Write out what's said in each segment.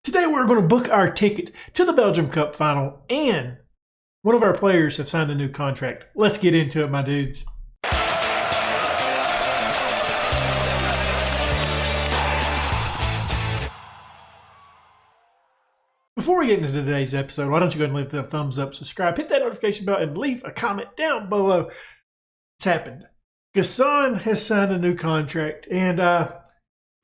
Today we're going to book our ticket to the Belgium Cup final, and one of our players have signed a new contract. Let's get into it, my dudes. Before we get into today's episode, why don't you go ahead and leave the thumbs up, subscribe, hit that notification bell, and leave a comment down below. It's happened. Gasson has signed a new contract, and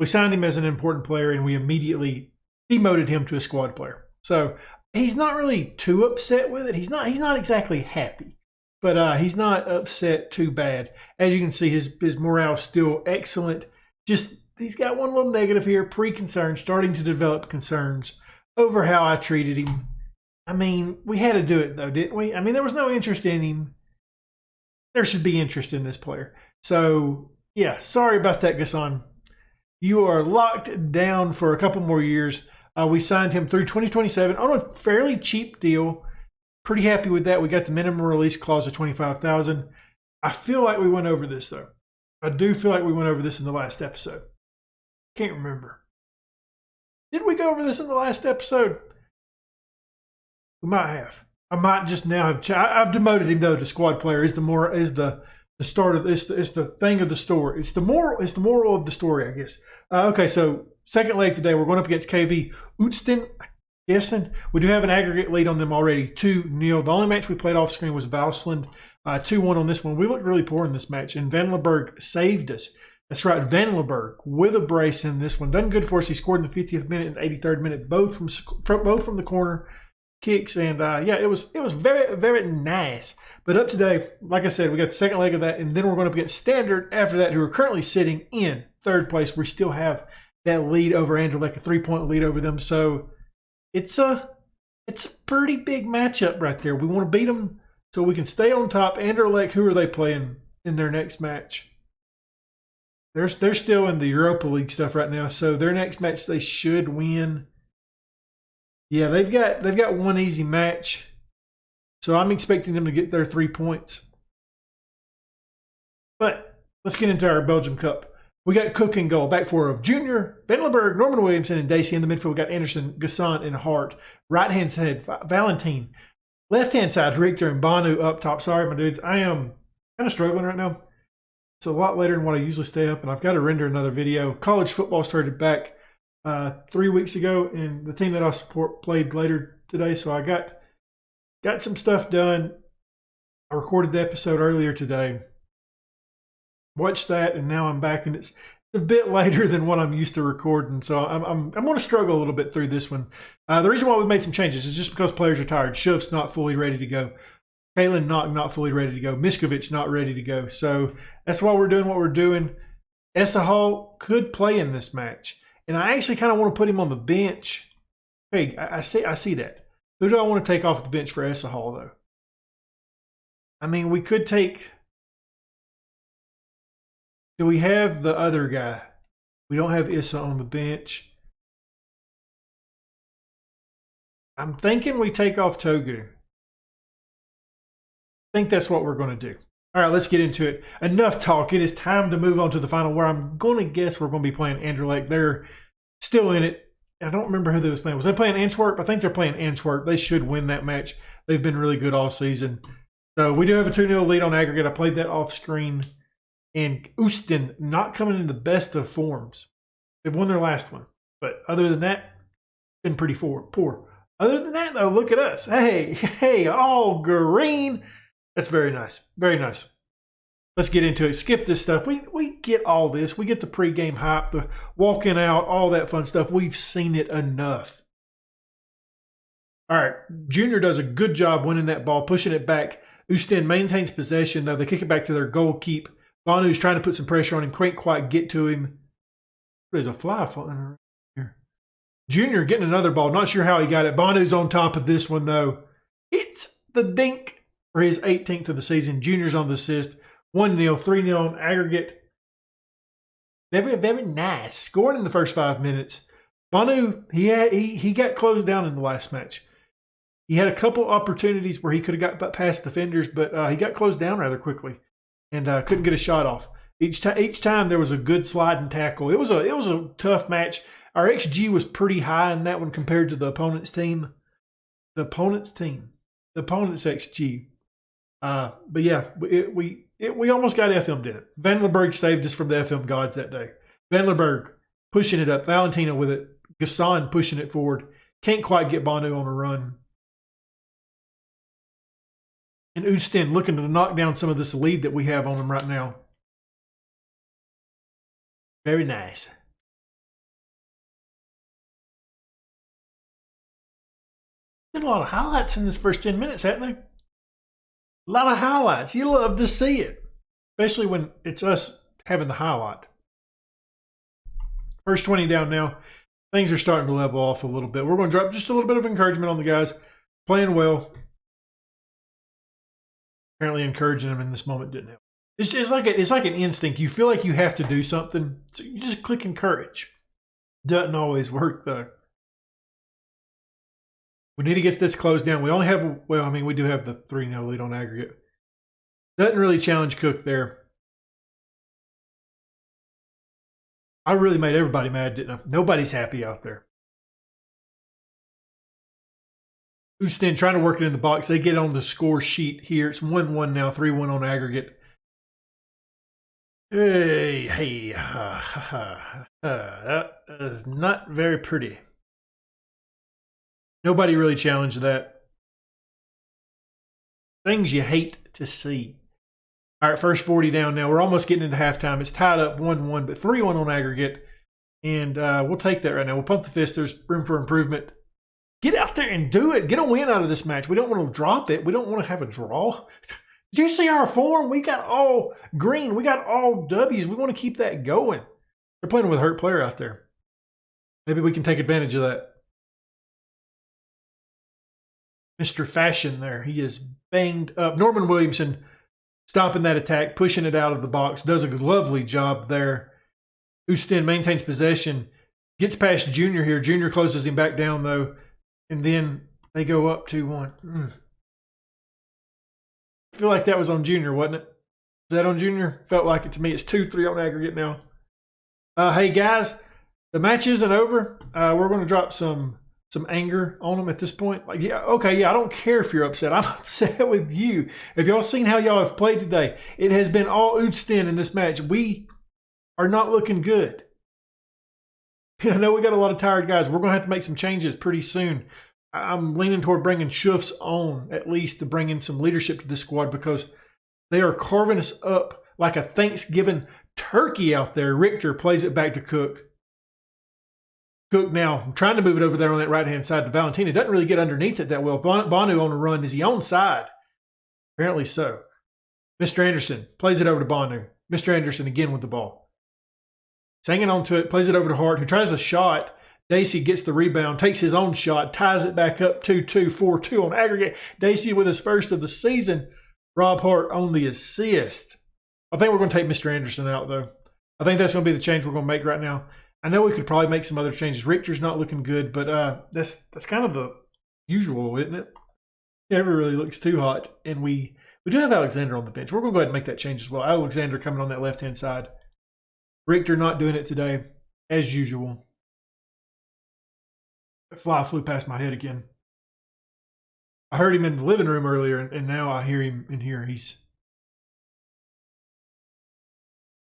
we signed him as an important player, and we immediately demoted him to a squad player. So he's not really too upset with it. He's not exactly happy, but he's not upset too bad. As you can see, his morale is still excellent. Just he's got one little negative here, pre-concern, starting to develop concerns over how I treated him. I mean, we had to do it though, didn't we? I mean, there was no interest in him. There should be interest in this player. So yeah, sorry about that, Gasson. You are locked down for a couple more years. We signed him through 2027 on a fairly cheap deal. Pretty happy with that. We got the minimum release clause of $25,000. I feel like we went over this though. I do feel like we went over this in the last episode. Can't remember. Did we go over this in the last episode? We might have. I might just now have. I've demoted him though to squad player. Is the start of this? It's the thing of the story. It's the moral. It's the moral of the story, I guess. Okay, so second leg today, we're going up against KV Mechelen. I'm guessing we do have an aggregate lead on them already, 2-0. The only match we played off screen was Valsland, 2-1 on this one. We looked really poor in this match, and Van Leberg saved us. That's right, Van Leberg with a brace in this one. Done good for us. He scored in the 50th minute and 83rd minute, both from the corner kicks, and yeah, it was very, very nice. But up today, like I said, we got the second leg of that, and then we're going up against Standard after that, who are currently sitting in third place. We still have that lead over Anderlecht, a 3-point lead over them. So it's a pretty big matchup right there. We want to beat them so we can stay on top. Anderlecht, who are they playing in their next match? They're still in the Europa League stuff right now, so their next match they should win. Yeah, they've got one easy match, so I'm expecting them to get their 3 points. But let's get into our Belgium Cup. We got Cook in goal, back four of Junior, Van Leberg, Norman Williamson, and Dacey. In the midfield, we got Anderson, Gasson, and Hart. Right-hand side, Valentine. Left-hand side, Richter and Banu up top. Sorry, my dudes. I am kind of struggling right now. It's a lot later than what I usually stay up, and I've got to render another video. College football started back 3 weeks ago, and the team that I support played later today, so I got some stuff done. I recorded the episode earlier today. Watched that, and now I'm back, and it's a bit later than what I'm used to recording, so I'm going to struggle a little bit through this one. The reason why we made some changes is just because players are tired. Shuv's not fully ready to go. Kalen not fully ready to go. Miskovic not ready to go. So that's why we're doing what we're doing. Essa Hall could play in this match, and I actually kind of want to put him on the bench. Hey, I see that. Who do I want to take off the bench for Essa Hall, though? I mean, we could take... Do we have the other guy? We don't have Issa on the bench. I'm thinking we take off Togu. I think that's what we're going to do. All right, let's get into it. Enough talk. It is time to move on to the final, where I'm going to guess we're going to be playing Anderlecht. They're still in it. I don't remember who they was playing. Was they playing Antwerp? I think they're playing Antwerp. They should win that match. They've been really good all season. So we do have a 2-0 lead on aggregate. I played that off screen. And Oostin not coming in the best of forms. They've won their last one. But other than that, been pretty poor. Other than that, though, look at us. Hey, all green. That's very nice. Very nice. Let's get into it. Skip this stuff. We get all this. We get the pregame hype, the walking out, all that fun stuff. We've seen it enough. All right. Junior does a good job winning that ball, pushing it back. Oostin maintains possession, though. They kick it back to their goal keep. Banu's trying to put some pressure on him. Can't quite get to him. There's a fly flying around here. Junior getting another ball. Not sure how he got it. Banu's on top of this one, though. It's the dink for his 18th of the season. Junior's on the assist. 1-0, 3-0 on aggregate. Very, very nice. Scoring in the first 5 minutes. Banu, he got closed down in the last match. He had a couple opportunities where he could have got past defenders, but he got closed down rather quickly. And couldn't get a shot off. Each time there was a good sliding tackle. It was a tough match. Our XG was pretty high in that one compared to the opponent's team. The opponent's XG. But yeah, we almost got FM'd in it. Van Lerberg saved us from the FM gods that day. Van Lerberg pushing it up. Valentina with it. Gasson pushing it forward. Can't quite get Banu on a run. And Oostin looking to knock down some of this lead that we have on him right now. Very nice. Been a lot of highlights in this first 10 minutes, haven't they? A lot of highlights. You love to see it. Especially when it's us having the highlight. First 20 down now. Things are starting to level off a little bit. We're going to drop just a little bit of encouragement on the guys. Playing well. Apparently encouraging them in this moment didn't help. It's like an instinct. You feel like you have to do something, so you just click encourage. Doesn't always work though. We need to get this closed down. We only have, well, I mean, we do have the 3-0 lead on aggregate. Doesn't really challenge Cook there. I really made everybody mad, didn't I? Nobody's happy out there. Oostin trying to work it in the box. They get on the score sheet here. It's 1-1 now, 3-1 on aggregate. Hey, that is not very pretty. Nobody really challenged that. Things you hate to see. All right, first 40 down now. We're almost getting into halftime. It's tied up 1-1, but 3-1 on aggregate. And we'll take that right now. We'll pump the fist. There's room for improvement. Get out there and do it. Get a win out of this match. We don't want to drop it. We don't want to have a draw. Did you see our form? We got all green. We got all W's. We want to keep that going. They're playing with a hurt player out there. Maybe we can take advantage of that. Mr. Fashion there. He is banged up. Norman Williamson stopping that attack, pushing it out of the box. Does a lovely job there. Oostin maintains possession. Gets past Junior here. Junior closes him back down, though. And then they go up 2-1. I feel like that was on Junior, wasn't it? Was that on Junior? Felt like it to me. It's 2-3 on aggregate now. Hey, guys, the match isn't over. We're going to drop some anger on them at this point. Like, yeah, okay, yeah, I don't care if you're upset. I'm upset with you. Have y'all seen how y'all have played today? It has been all Oostin in this match. We are not looking good. I know we got a lot of tired guys. We're going to have to make some changes pretty soon. I'm leaning toward bringing Schuffs on, at least to bring in some leadership to this squad, because they are carving us up like a Thanksgiving turkey out there. Richter plays it back to Cook. Cook now trying to move it over there on that right-hand side to Valentina. Doesn't really get underneath it that well. Banu on the run. Is he onside? Apparently so. Mr. Anderson plays it over to Banu. Mr. Anderson again with the ball. Hanging on to it, plays it over to Hart, who tries a shot. Dacey gets the rebound, takes his own shot, ties it back up 2-2, 4-2 on aggregate. Dacey with his first of the season. Rob Hart on the assist. I think we're going to take Mr. Anderson out, though. I think that's going to be the change we're going to make right now. I know we could probably make some other changes. Richter's not looking good, but that's kind of the usual, isn't it? Never really looks too hot. And we do have Alexander on the bench. We're going to go ahead and make that change as well. Alexander coming on that left-hand side. Richter not doing it today, as usual. The fly flew past my head again. I heard him in the living room earlier, and now I hear him in here. He's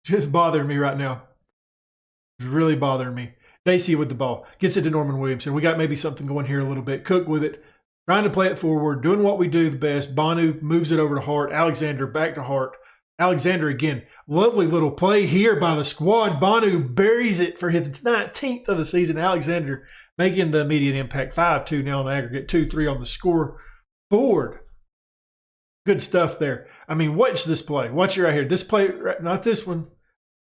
just bothering me right now. It's really bothering me. Dacey with the ball. Gets it to Norman Williamson. We got maybe something going here a little bit. Cook with it. Trying to play it forward. Doing what we do the best. Banu moves it over to Hart. Alexander back to Hart. Alexander again. Lovely little play here by the squad. Banu buries it for his 19th of the season. Alexander making the immediate impact. 5-2 now on the aggregate. 2-3 on the scoreboard. Good stuff there. I mean, watch this play. Watch it right here. This play, not this one.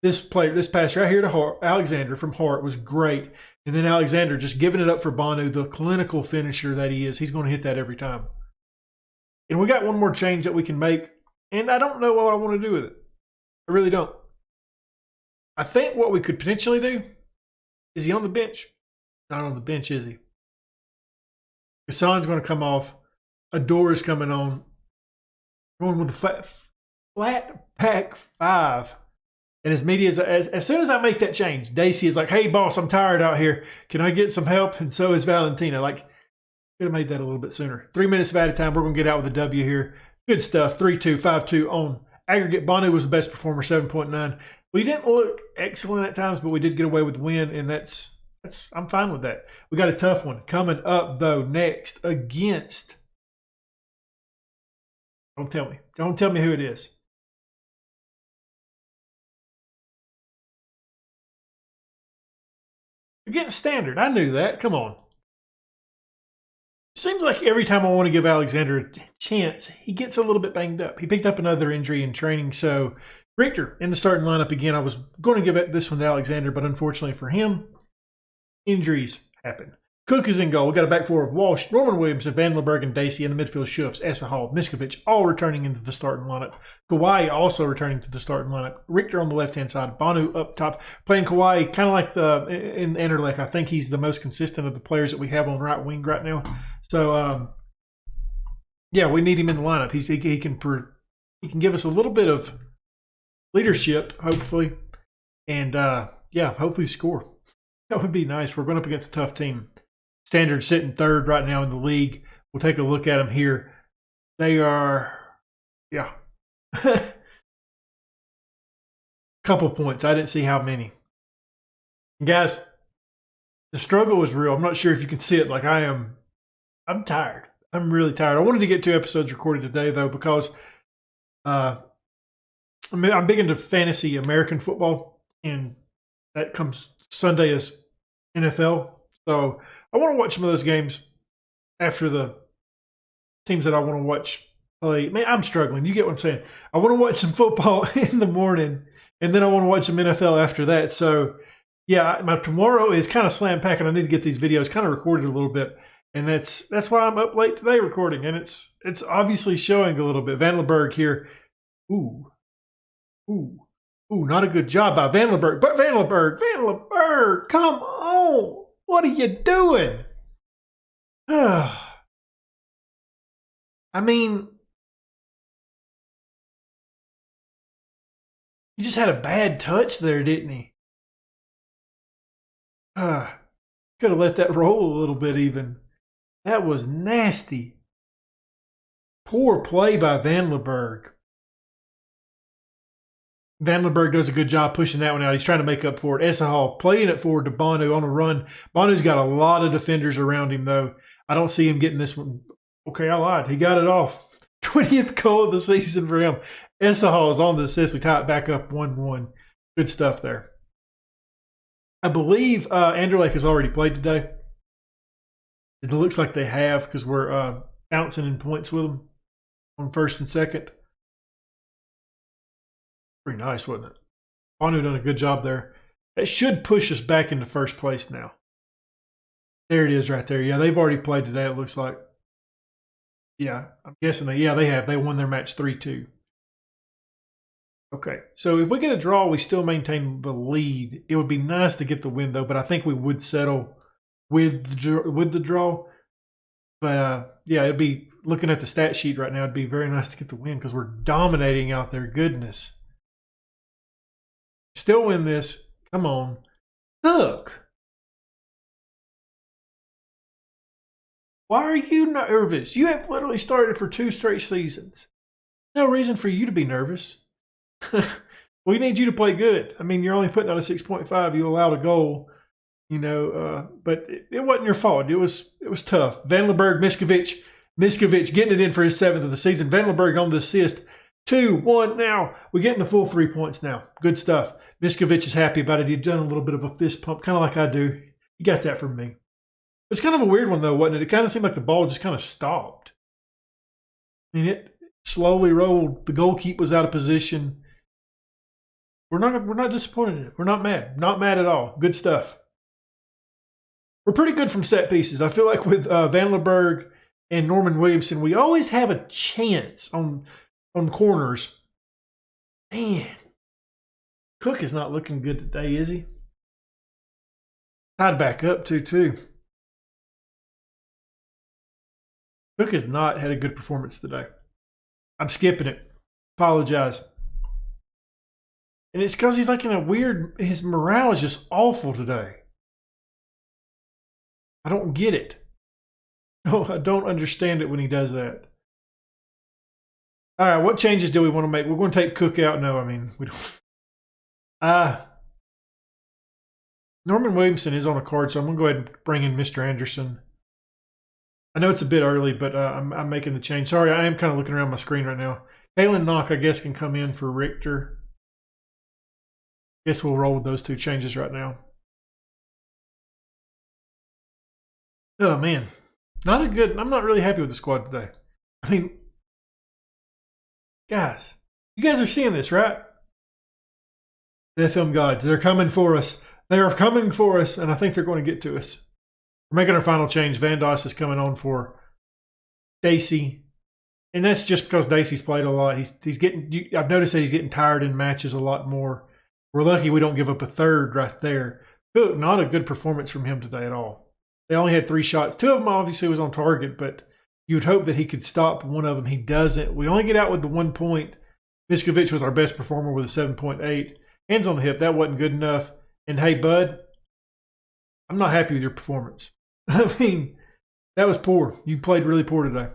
This pass right here to Hart, Alexander from Hart was great. And then Alexander just giving it up for Banu, the clinical finisher that he is. He's going to hit that every time. And we got one more change that we can make. And I don't know what I want to do with it. I really don't. I think what we could potentially do, is he on the bench? Not on the bench, is he? Hassan's going to come off. Adore is coming on. Going with the flat pack 5. And his media is, as soon as I make that change, Daisy is like, hey, boss, I'm tired out here. Can I get some help? And so is Valentina. Like, could have made that a little bit sooner. 3 minutes of added time. We're going to get out with a W here. Good stuff. 3-2, 5-2 on aggregate. Bonu was the best performer, 7.9. We didn't look excellent at times, but we did get away with the win, and that's I'm fine with that. We got a tough one coming up, though, next against... Don't tell me. Don't tell me who it is. Against Standard. I knew that. Come on. Seems like every time I want to give Alexander a chance, he gets a little bit banged up. He picked up another injury in training, so Richter in the starting lineup again. I was going to give this one to Alexander, but unfortunately for him, injuries happen. Cook is in goal. We got a back four of Walsh, Norman Williams, Van Leberg, and Dacey. In the midfield, Schufts, Essa Hall, Miskovic, all returning into the starting lineup. Kawhi also returning to the starting lineup. Richter on the left-hand side. Bonu up top. Playing Kawhi kind of like in Anderlecht. I think he's the most consistent of the players that we have on right wing right now. So, yeah, we need him in the lineup. He can give us a little bit of leadership, hopefully. And, yeah, hopefully score. That would be nice. We're going up against a tough team. Standard sitting third right now in the league. We'll take a look at them here. They are, yeah. Couple points. I didn't see how many. And guys, the struggle is real. I'm not sure if you can see it. Like I'm tired. I'm really tired. I wanted to get 2 episodes recorded today, though, because I'm big into fantasy American football, and that comes Sunday is NFL. So I want to watch some of those games after the teams that I want to watch play. Man, I'm struggling. You get what I'm saying? I want to watch some football in the morning, and then I want to watch some NFL after that. So, yeah, my tomorrow is kind of slam packed, and I need to get these videos kind of recorded a little bit. And that's why I'm up late today recording, and it's obviously showing a little bit. Van Leberg here. Ooh, not a good job by Van Leberg. But Van Leberg, come on. What are you doing? I mean, he just had a bad touch there, didn't he? Could have let that roll a little bit even. That was nasty. Poor play by Van Leberg. Van Leberg does a good job pushing that one out. He's trying to make up for it. Essa Hall playing it forward to Bonu on a run. Bonu's got a lot of defenders around him, though. I don't see him getting this one. Okay, I lied. He got it off. 20th goal of the season for him. Essa Hall is on the assist. We tie it back up 1-1. Good stuff there. I believe Anderlecht has already played today. It looks like they have because we're bouncing in points with them on first and second. Pretty nice, wasn't it? Bonu done a good job there. It should push us back into first place now. There it is right there. Yeah, they've already played today, it looks like. Yeah, I'm guessing they have. They won their match 3-2. Okay, so if we get a draw, we still maintain the lead. It would be nice to get the win, though, but I think we would settle with the draw. But, yeah, it'd be, looking at the stat sheet right now, it'd be very nice to get the win because we're dominating out there. Goodness. Still win this. Come on. Look. Why are you nervous? You have literally started for 2 straight seasons. No reason for you to be nervous. We need you to play good. I mean, you're only putting out a 6.5. You allowed a goal, but it wasn't your fault. It was tough. Van Leberg, Miskovic getting it in for his 7th of the season. Van Leberg on the assist. 2-1 now. We're getting the full 3 points now. Good stuff. Miskovic is happy about it. He'd done a little bit of a fist pump, kind of like I do. He got that from me. It's kind of a weird one, though, wasn't it? It kind of seemed like the ball just kind of stopped. I mean, it slowly rolled. The goalkeeper was out of position. We're not disappointed in it. We're not mad. Not mad at all. Good stuff. We're pretty good from set pieces. I feel like with Van Leberg and Norman Williamson, we always have a chance on corners. Man, Cook is not looking good today, is he? Tied back up 2-2. Cook has not had a good performance today. I'm skipping it. Apologize. And it's because he's like in a weird, his morale is just awful today. I don't get it. No, I don't understand it when he does that. All right, what changes do we want to make? We're going to take Cook out. No, I mean, we don't. Norman Williamson is on a card, so I'm going to go ahead and bring in Mr. Anderson. I know it's a bit early, but I'm making the change. Sorry, I am kind of looking around my screen right now. Kalen Knock, I guess, can come in for Richter. Guess we'll roll with those two changes right now. Oh, man. Not a good... I'm not really happy with the squad today. I mean, guys, you guys are seeing this, right? The FM gods, they're coming for us. They are coming for us, and I think they're going to get to us. We're making our final change. Van Doss is coming on for Dacey. And that's just because Dacey's played a lot. He's getting... I've noticed that he's getting tired in matches a lot more. We're lucky we don't give up a third right there. Cook, not a good performance from him today at all. They only had 3 shots. 2 of them obviously was on target, but you would hope that he could stop one of them. He doesn't. We only get out with the 1 point. Miskovic was our best performer with a 7.8. Hands on the hip, that wasn't good enough. And hey, bud, I'm not happy with your performance. I mean, that was poor. You played really poor today.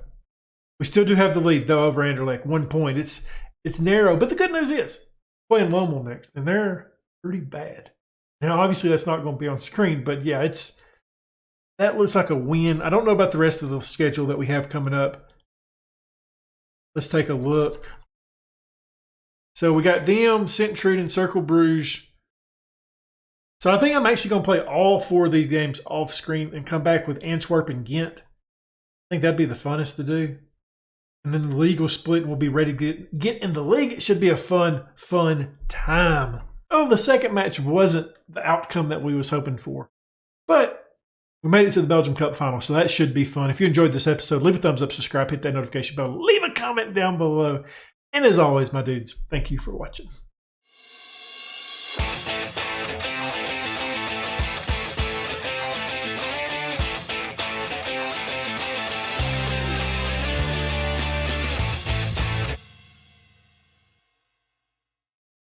We still do have the lead, though, over Anderlecht. 1 point. It's narrow, but the good news is playing Lommel next, and they're pretty bad. Now, obviously, that's not going to be on screen, but yeah, that looks like a win. I don't know about the rest of the schedule that we have coming up. Let's take a look. So we got them, Sint-Truiden, and Cercle Bruges. So I think I'm actually going to play all 4 of these games off screen and come back with Antwerp and Ghent. I think that'd be the funnest to do. And then the league will split and we'll be ready to get in the league. It should be a fun time. Oh, the second match wasn't the outcome that we was hoping for. But we made it to the Belgium Cup final, so that should be fun. If you enjoyed this episode, leave a thumbs up, subscribe, hit that notification bell, leave a comment down below. And as always, my dudes, thank you for watching.